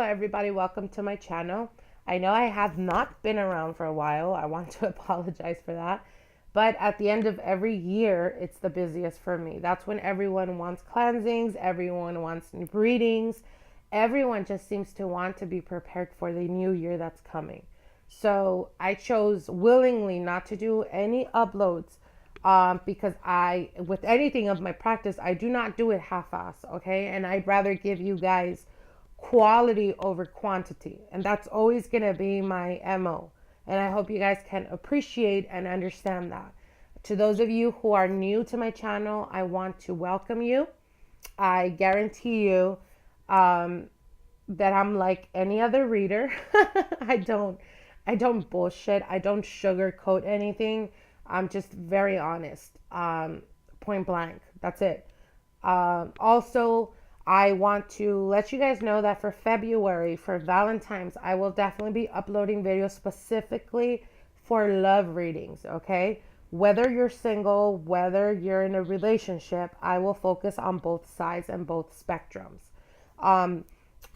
everybody, welcome to my channel. I know I have not been around for a while. I want to apologize for that. But at the end of every year, it's the busiest for me. That's when everyone wants cleansings, everyone wants new readings. Everyone just seems to want to be prepared for the new year that's coming. So I chose willingly not to do any uploads because with anything of my practice, I do not do it half-ass, okay? And I'd rather give you guys quality over quantity. And that's always going to be my MO. And I hope you guys can appreciate and understand that. To those of you who are new to my channel, I want to welcome you. I guarantee you that I'm like any other reader. I don't bullshit. I don't sugarcoat anything. I'm just very honest. Point blank. That's it. Also, I want to let you guys know that for February, for Valentine's, I will definitely be uploading videos specifically for love readings, okay? Whether you're single, whether you're in a relationship, I will focus on both sides and both spectrums.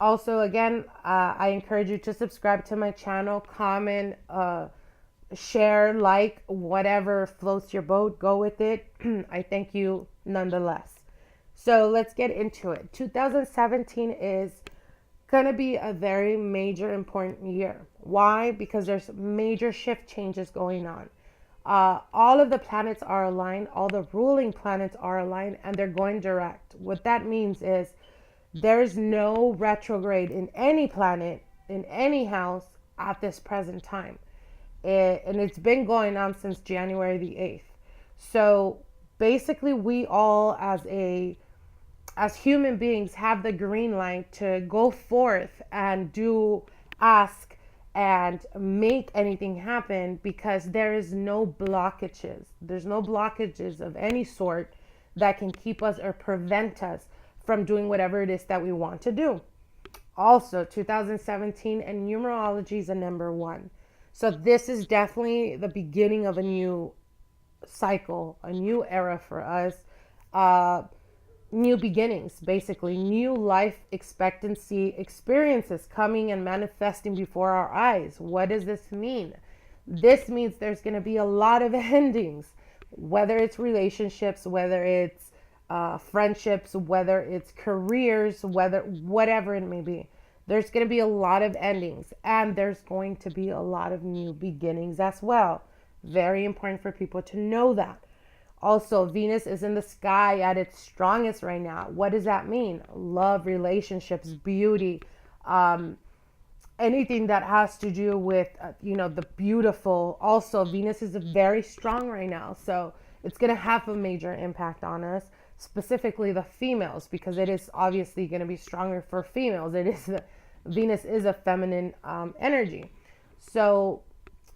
Also, again, I encourage you to subscribe to my channel, comment, share, like, whatever floats your boat, go with it. I thank you nonetheless. So let's get into it. 2017 is going to be a very major, important year. Why? Because there's major shift changes going on. All of the planets are aligned. All the ruling planets are aligned, and they're going direct. What that means is there's no retrograde in any planet, in any house at this present time. And it's been going on since January the 8th. So basically, we all as human beings have the green light to go forth and ask and make anything happen, because there is no blockages. There's no blockages of any sort that can keep us or prevent us from doing whatever it is that we want to do. Also, 2017 and numerology is a number 1. So this is definitely the beginning of a new cycle, a new era for us. New beginnings, basically new life expectancy experiences coming and manifesting before our eyes. What does this mean? This means there's going to be a lot of endings, whether it's relationships, whether it's friendships, whether it's careers, whatever it may be. There's going to be a lot of endings, and there's going to be a lot of new beginnings as well. Very important for people to know that. Also, Venus is in the sky at its strongest right now. What does that mean? Love, relationships, beauty, anything that has to do with, the beautiful. Also, Venus is very strong right now. So it's going to have a major impact on us, specifically the females, because it is obviously going to be stronger for females. Venus is a feminine energy. So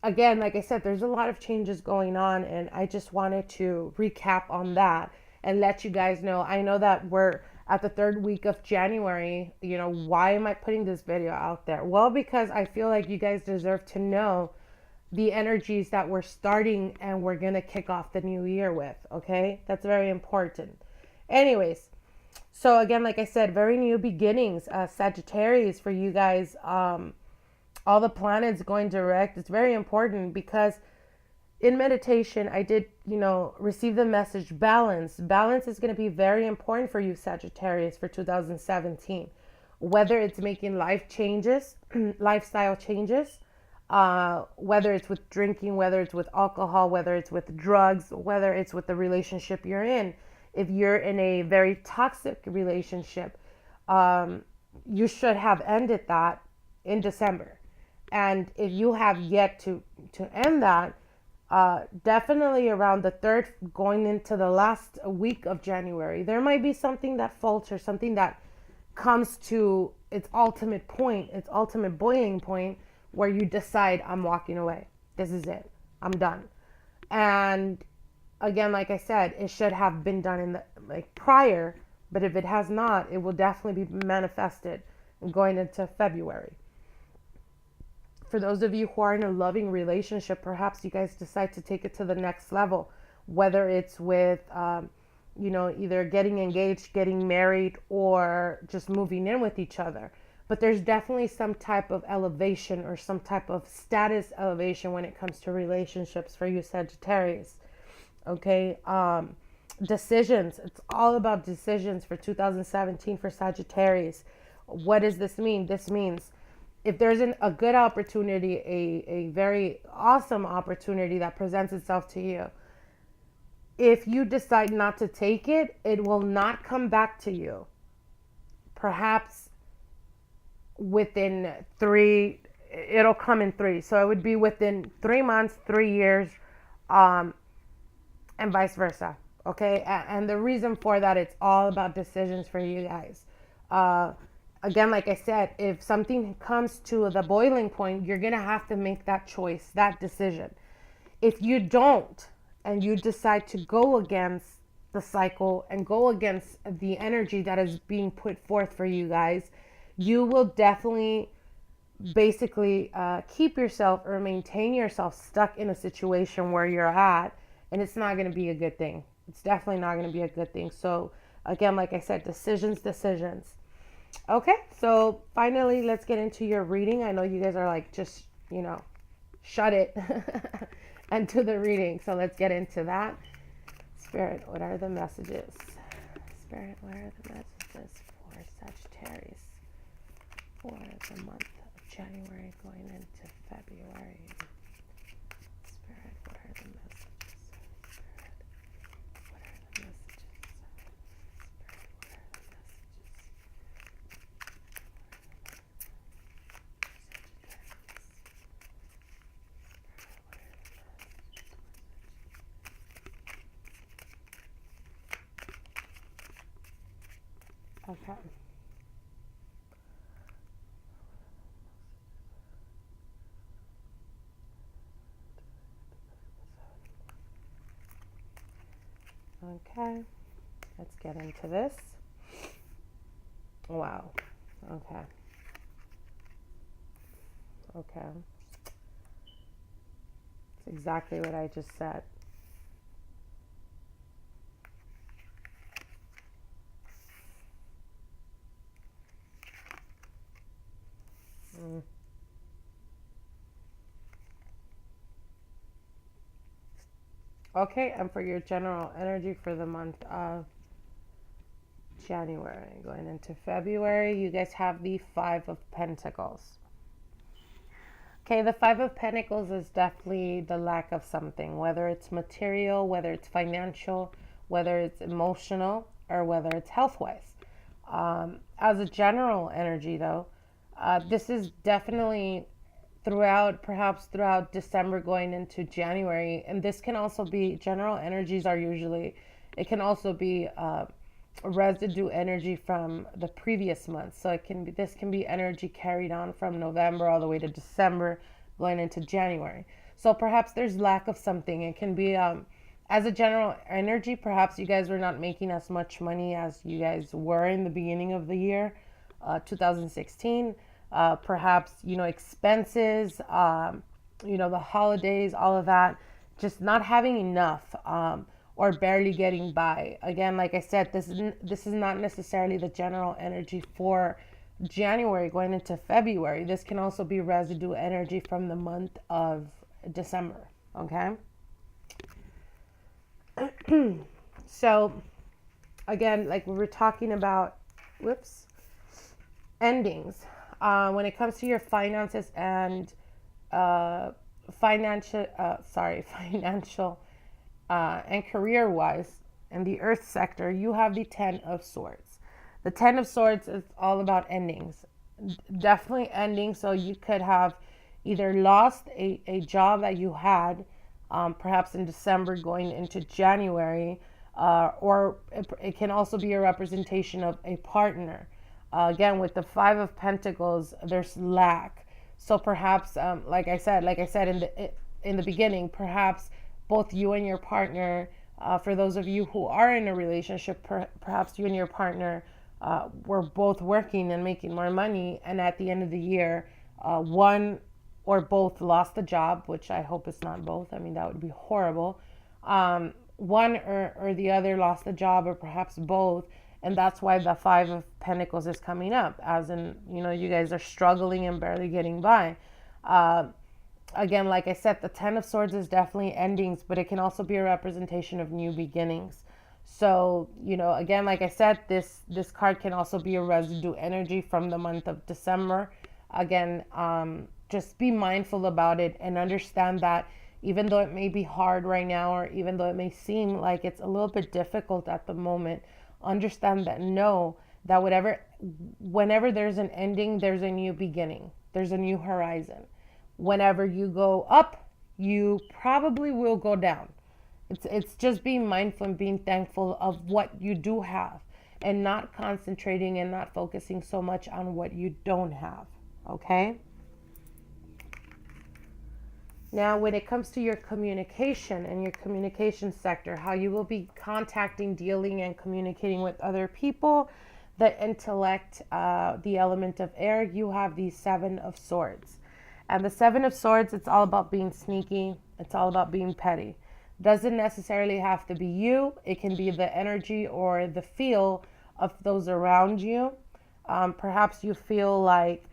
again, like I said, there's a lot of changes going on, and I just wanted to recap on that and let you guys know. I know that we're at the 3rd week of January. Why am I putting this video out there? Well, because I feel like you guys deserve to know the energies that we're starting and we're going to kick off the new year with, okay? That's very important. Anyways, so again, like I said, very new beginnings. Sagittarius for you guys. All the planets going direct. It's very important because in meditation, I did, receive the message balance. Balance is going to be very important for you, Sagittarius, for 2017. Whether it's making life changes, lifestyle changes, whether it's with drinking, whether it's with alcohol, whether it's with drugs, whether it's with the relationship you're in. If you're in a very toxic relationship, you should have ended that in December. And if you have yet to end that, definitely around the 3rd, going into the last week of January, there might be something that falters, something that comes to its ultimate point, its ultimate boiling point, where you decide, I'm walking away. This is it. I'm done. And again, like I said, it should have been done in the prior, but if it has not, it will definitely be manifested going into February. For those of you who are in a loving relationship, perhaps you guys decide to take it to the next level, whether it's with, either getting engaged, getting married, or just moving in with each other. but there's definitely some type of elevation or some type of status elevation when it comes to relationships for you Sagittarius. Okay, decisions. It's all about decisions for 2017 for Sagittarius. What does this mean? This means if there's a good opportunity, a very awesome opportunity that presents itself to you, if you decide not to take it, it will not come back to you. Perhaps within it'll come in three. So it would be within 3 months, 3 years, and vice versa. Okay. And the reason for that, it's all about decisions for you guys. Again, like I said, if something comes to the boiling point, you're going to have to make that choice, that decision. If you don't, and you decide to go against the cycle and go against the energy that is being put forth for you guys, you will definitely basically keep yourself or maintain yourself stuck in a situation where you're at, and it's not going to be a good thing. It's definitely not going to be a good thing. So again, like I said, decisions. Okay, so finally, let's get into your reading. I know you guys are like, just, shut it and do the reading. So let's get into that. Spirit, what are the messages? Spirit, what are the messages for Sagittarius for the month of January going into February? Spirit, what are the messages? Spirit, what are the messages? Okay. Okay. Let's get into this. Wow. Okay. Okay. It's exactly what I just said. Okay, and for your general energy for the month of January going into February, you guys have the Five of Pentacles. Okay, the Five of Pentacles is definitely the lack of something, whether it's material, whether it's financial, whether it's emotional, or whether it's health-wise. As a general energy, though, this is definitely perhaps throughout December going into January. And this can also be, general energies are usually, it can also be residue energy from the previous month. So this can be energy carried on from November all the way to December going into January. So perhaps there's lack of something. It can be, as a general energy, perhaps you guys were not making as much money as you guys were in the beginning of the year, 2016. Perhaps, expenses, the holidays, all of that, just not having enough, or barely getting by. Again, like I said, this is not necessarily the general energy for January going into February. This can also be residue energy from the month of December. Okay. So again, like we were talking about, endings. When it comes to your finances and financial and career-wise in the Earth sector, you have the Ten of Swords. The Ten of Swords is all about endings. Definitely ending. So you could have either lost a job that you had, perhaps in December going into January, or it can also be a representation of a partner. Again, with the Five of Pentacles, there's lack. So perhaps, like I said in the beginning, perhaps both you and your partner, for those of you who are in a relationship, perhaps you and your partner were both working and making more money, and at the end of the year, one or both lost the job, which I hope it's not both. I mean, that would be horrible. One or the other lost the job, or perhaps both, And that's why the Five of Pentacles is coming up, as in, you guys are struggling and barely getting by. Uh, Again, like I said, the Ten of Swords is definitely endings, but it can also be a representation of new beginnings. So, again, like I said, this card can also be a residue energy from the month of December. Again, just be mindful about it and understand that even though it may be hard right now, or even though it may seem like it's a little bit difficult at the moment, understand that whenever there's an ending, there's a new beginning. There's a new horizon. Whenever you go up, you probably will go down. It's just being mindful and being thankful of what you do have, and not concentrating and not focusing so much on what you don't have. Okay? Now, when it comes to your communication and your communication sector, how you will be contacting, dealing, and communicating with other people, the intellect, the element of air, you have the Seven of Swords. And the Seven of Swords, it's all about being sneaky. It's all about being petty. Doesn't necessarily have to be you. It can be the energy or the feel of those around you. Perhaps you feel like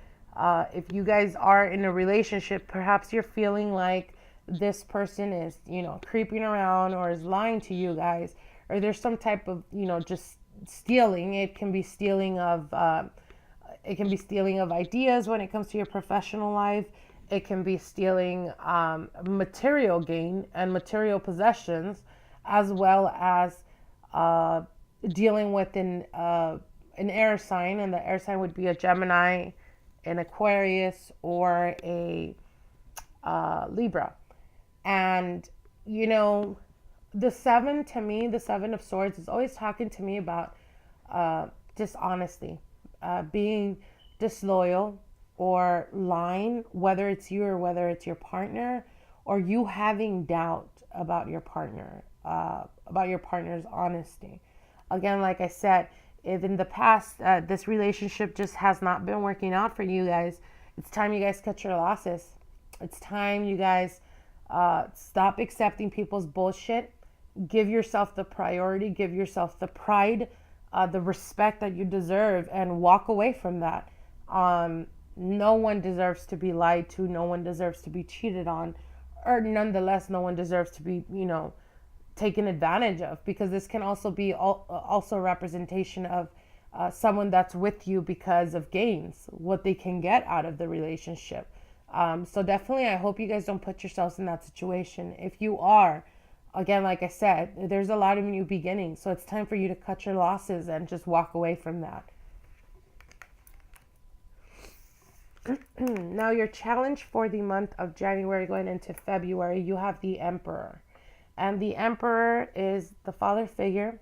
if you guys are in a relationship, perhaps you're feeling like this person is, creeping around or is lying to you guys, or there's some type of, just stealing. It can be stealing of ideas when it comes to your professional life. It can be stealing material gain and material possessions, as well as dealing with an air sign, and the air sign would be a Gemini, an Aquarius, or a Libra. And the Seven of Swords is always talking to me about dishonesty, being disloyal or lying, whether it's you or whether it's your partner, or you having doubt about your partner, about your partner's honesty. Again, like I said, if in the past this relationship just has not been working out for you guys, it's time you guys cut your losses. It's time you guys stop accepting people's bullshit. Give yourself the priority, give yourself the pride, the respect that you deserve, and walk away from that. No one deserves to be lied to. No one deserves to be cheated on, or nonetheless, no one deserves to be, taken advantage of, because this can also be also a representation of someone that's with you because of gains, what they can get out of the relationship. So definitely, I hope you guys don't put yourselves in that situation. If you are, again, like I said, there's a lot of new beginnings. So it's time for you to cut your losses and just walk away from that. Now, your challenge for the month of January going into February, you have the Emperor. And the Emperor is the father figure.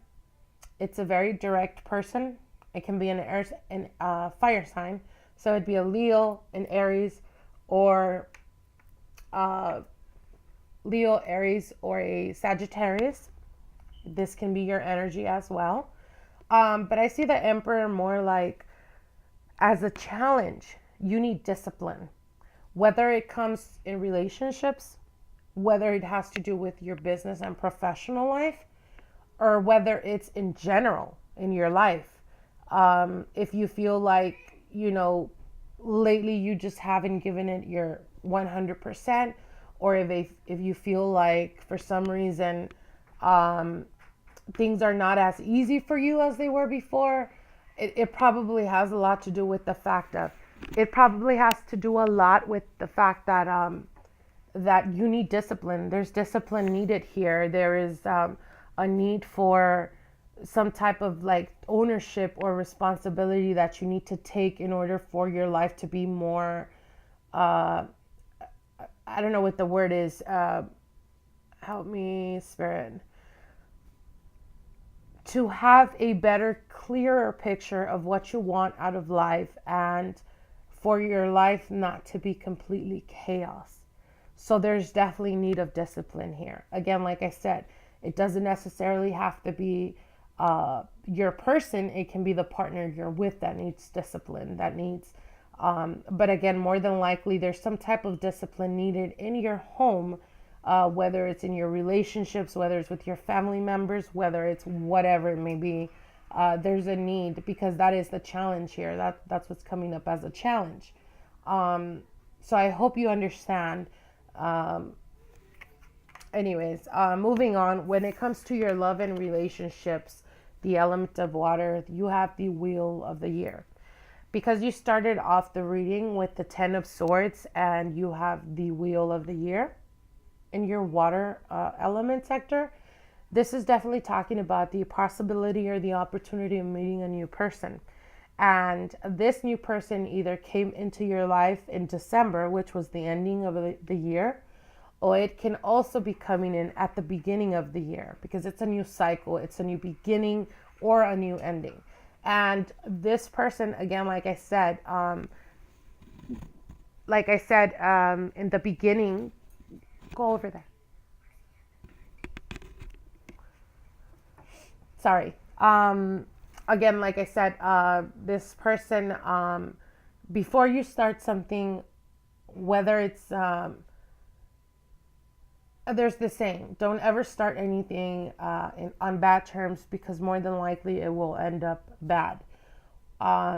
It's a very direct person. It can be an fire sign. So it'd be a Leo, an Aries, or Leo, Aries, or a Sagittarius. This can be your energy as well. But I see the Emperor more like as a challenge. You need discipline, whether it comes in relationships, whether it has to do with your business and professional life, or whether it's in general in your life. If you feel like, lately you just haven't given it your 100%, or if you feel like for some reason things are not as easy for you as they were before, it probably has a lot to do with the fact that that you need discipline. There's discipline needed here. There is a need for some type of like ownership or responsibility that you need to take in order for your life to be more, I don't know what the word is. Help me, Spirit. To have a better, clearer picture of what you want out of life, and for your life not to be completely chaos. So there's definitely need of discipline here. Again, like I said, it doesn't necessarily have to be your person. It can be the partner you're with that needs discipline, but again, more than likely, there's some type of discipline needed in your home, whether it's in your relationships, whether it's with your family members, whether it's whatever it may be. there's a need, because that is the challenge here. That's what's coming up as a challenge. So I hope you understand. Um, moving on. When it comes to your love and relationships, the element of water, you have the wheel of the year. Because you started off the reading with the 10 of swords and you have the wheel of the year in your water element sector, this is definitely talking about the possibility or the opportunity of meeting a new person. And this new person either came into your life in December, which was the ending of the year, or it can also be coming in at the beginning of the year, because it's a new cycle, it's a new beginning or a new ending. And this person, again, like I said, in the beginning, go over there. Sorry. Again, like I said, this person, before you start something, whether it's, there's this saying, don't ever start anything on bad terms, because more than likely it will end up bad.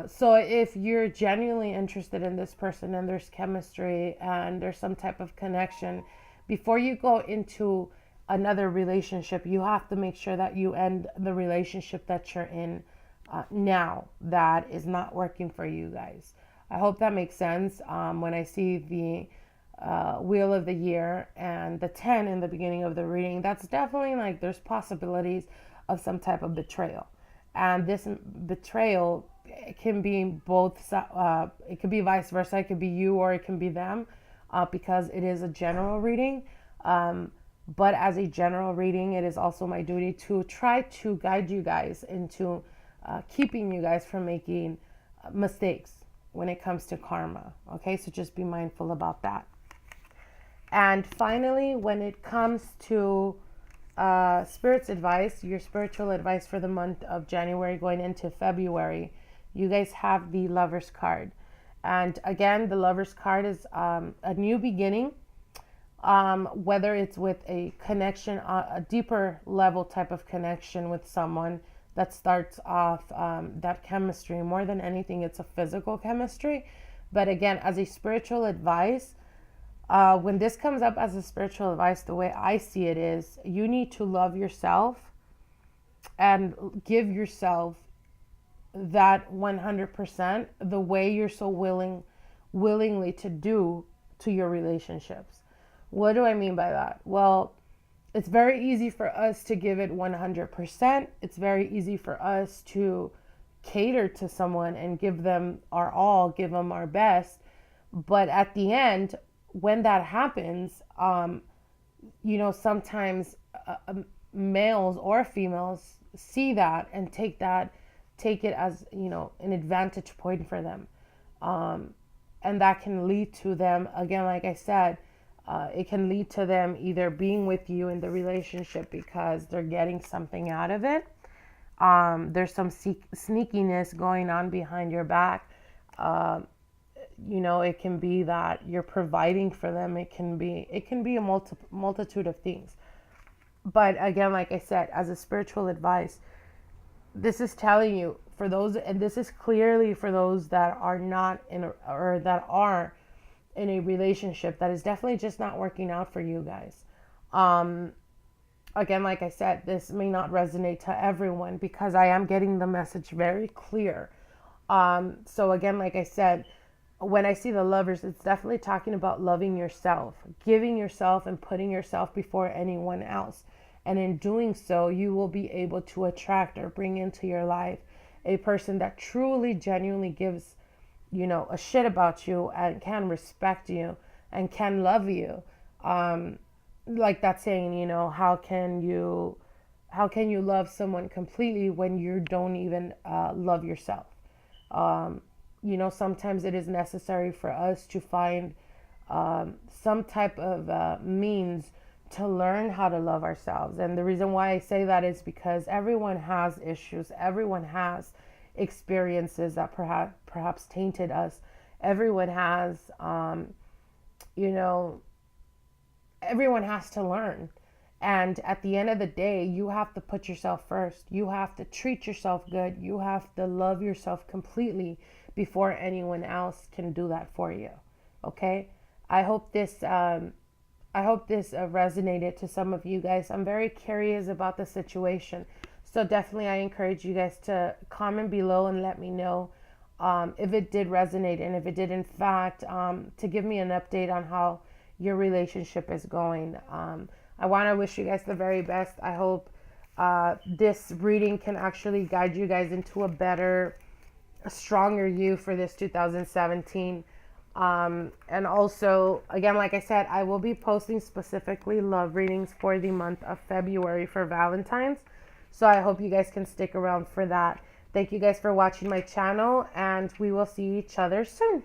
So if you're genuinely interested in this person and there's chemistry and there's some type of connection, before you go into another relationship, you have to make sure that you end the relationship that you're in now that is not working for you guys. I hope that makes sense. When I see the wheel of the year and the 10 in the beginning of the reading, that's definitely like there's possibilities of some type of betrayal. And this betrayal, it can be both, it could be vice versa, it could be you or it can be them, because it is a general reading. But as a general reading, it is also my duty to try to guide you guys into keeping you guys from making mistakes when it comes to karma. Okay, so just be mindful about that. And finally, when it comes to Spirit's advice, your spiritual advice for the month of January going into February, you guys have the Lover's card. And again, the Lover's card is a new beginning. Whether it's with a connection, a deeper level type of connection with someone that starts off that chemistry. More than anything, it's a physical chemistry. But again, as a spiritual advice, when this comes up as a spiritual advice, the way I see it is you need to love yourself and give yourself that 100% the way you're so willingly to do to your relationships. What do I mean by that? Well, it's very easy for us to give it 100%. It's very easy for us to cater to someone and give them our all, give them our best. But at the end, when that happens, sometimes males or females see that and take it as, an advantage point for them. And that can lead to them, again, like I said, it can lead to them either being with you in the relationship because they're getting something out of it. There's some sneakiness going on behind your back. It can be that you're providing for them. It can be a multitude of things. But again, like I said, as a spiritual advice, this is telling you for those, and this is clearly for those that are not or that are in a relationship that is definitely just not working out for you guys. Again, like I said, this may not resonate to everyone because I am getting the message very clear. So again, like I said, when I see the Lovers, it's definitely talking about loving yourself, giving yourself and putting yourself before anyone else. And in doing so, you will be able to attract or bring into your life a person that truly, genuinely gives, a shit about you and can respect you and can love you. Like that saying, how can you love someone completely when you don't even love yourself? Sometimes it is necessary for us to find some type of means to learn how to love ourselves. And the reason why I say that is because everyone has issues. Everyone has experiences that perhaps tainted us. Everyone has, everyone has to learn. And at the end of the day, you have to put yourself first. You have to treat yourself good. You have to love yourself completely before anyone else can do that for you. Okay? I hope this resonated to some of you guys. I'm very curious about the situation. So definitely I encourage you guys to comment below and let me know if it did resonate, and if it did in fact, to give me an update on how your relationship is going. I want to wish you guys the very best. I hope this reading can actually guide you guys into a stronger you for this 2017. And also, again, like I said, I will be posting specifically love readings for the month of February for Valentine's. So I hope you guys can stick around for that. Thank you guys for watching my channel, and we will see each other soon.